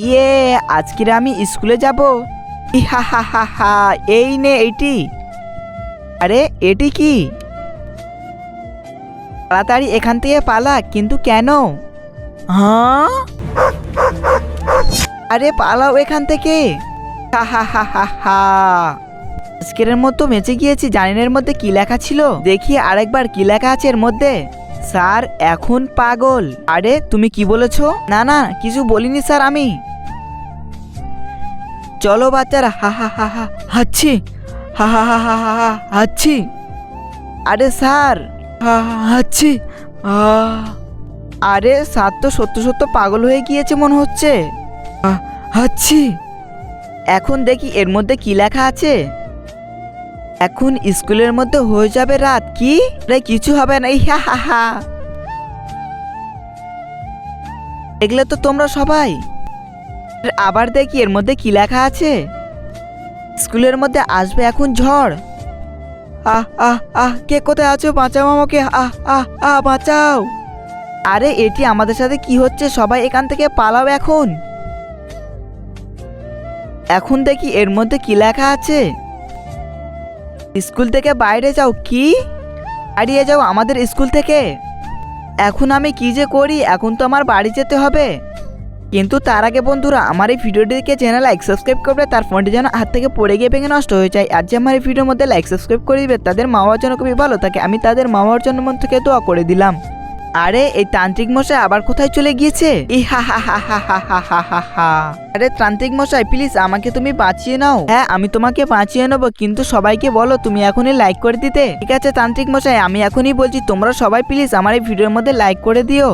ইয়ে, আজকের আমি স্কুলে যাব। ইহা হা হা হা, এই নে এইটি। আরে এটি কি? তাড়াতাড়ি এখান থেকে পালা, কিন্তু কেন? হ্যাঁ, আরে পালাও এখান থেকে। হা হা হা হা হা, আজকের মতো বেঁচে গিয়েছি। জানেন এর মধ্যে কি লেখা ছিল? দেখি আরেকবার কি লেখা আছে এর মধ্যে। স্যার এখন পাগল। আরে তুমি কি বলেছো? না না, কিছু বলিনি স্যার আমি। চলো বাচ্চারা, হা হা হা হা হাচ্ছি, হা হা হা হা হা হা হাচ্ছি। আরে স্যার, হা হা হাচ্ছি। আরে স্যার তো সত্য সত্য পাগল হয়ে গিয়েছে মনে হচ্ছে। হাচ্ছি। এখন দেখি এর মধ্যে কি লেখা আছে। এখন স্কুলের মধ্যে হয়ে যাবে রাত। কি? আরে কিছু হবে না। ইহা হা হা, দেখলে তো তোমরা সবাই। আবার দেখি এর মধ্যে কি লেখা আছে। স্কুলের মধ্যে আসবে এখন ঝড়। আহ আহ আহ, কে কোথায় আছো? বাঁচাও আমাকে, আহ আহ আহ বাঁচাও। আরে এটি আমাদের সাথে কি হচ্ছে? সবাই এখান থেকে পালাও এখন। এখন দেখি এর মধ্যে কি লেখা আছে। স্কুল থেকে বাইরে যাও। কি? হারিয়ে যাও আমাদের স্কুল থেকে। এখন আমি কি যে করি? এখন তো আমার বাড়ি যেতে হবে। কিন্তু তার আগে বন্ধুরা, আমার এই ভিডিওটিকে চ্যানেল লাইক সাবস্ক্রাইব করবে, তার ফোনটি যেন হাত থেকে পড়ে গিয়ে ভেঙে নষ্ট হয়ে যায়। আর যে আমার এই ভিডিওর মধ্যে লাইক সাবস্ক্রাইব করে দিবে তাদের মা বাবার জন্য খুবই ভালো থাকে। আমি তাদের মা বাবার জন্য মন থেকে দোয়া করে দিলাম। আরে এই তান্ত্রিক মশাই আবার কোথায় চলে গিয়েছে? ইহা হা হা হা হা হা হা হা হা। আরে তান্ত্রিক মশাই প্লিজ আমাকে তুমি বাঁচিয়ে নাও। হ্যাঁ আমি তোমাকে বাঁচিয়ে নেবো, কিন্তু সবাইকে বলো তুমি এখনই লাইক করে দিতে। ঠিক আছে তান্ত্রিক মশাই, আমি এখনই বলছি, তোমরা সবাই প্লিজ আমার এই ভিডিওর মধ্যে লাইক করে দিও।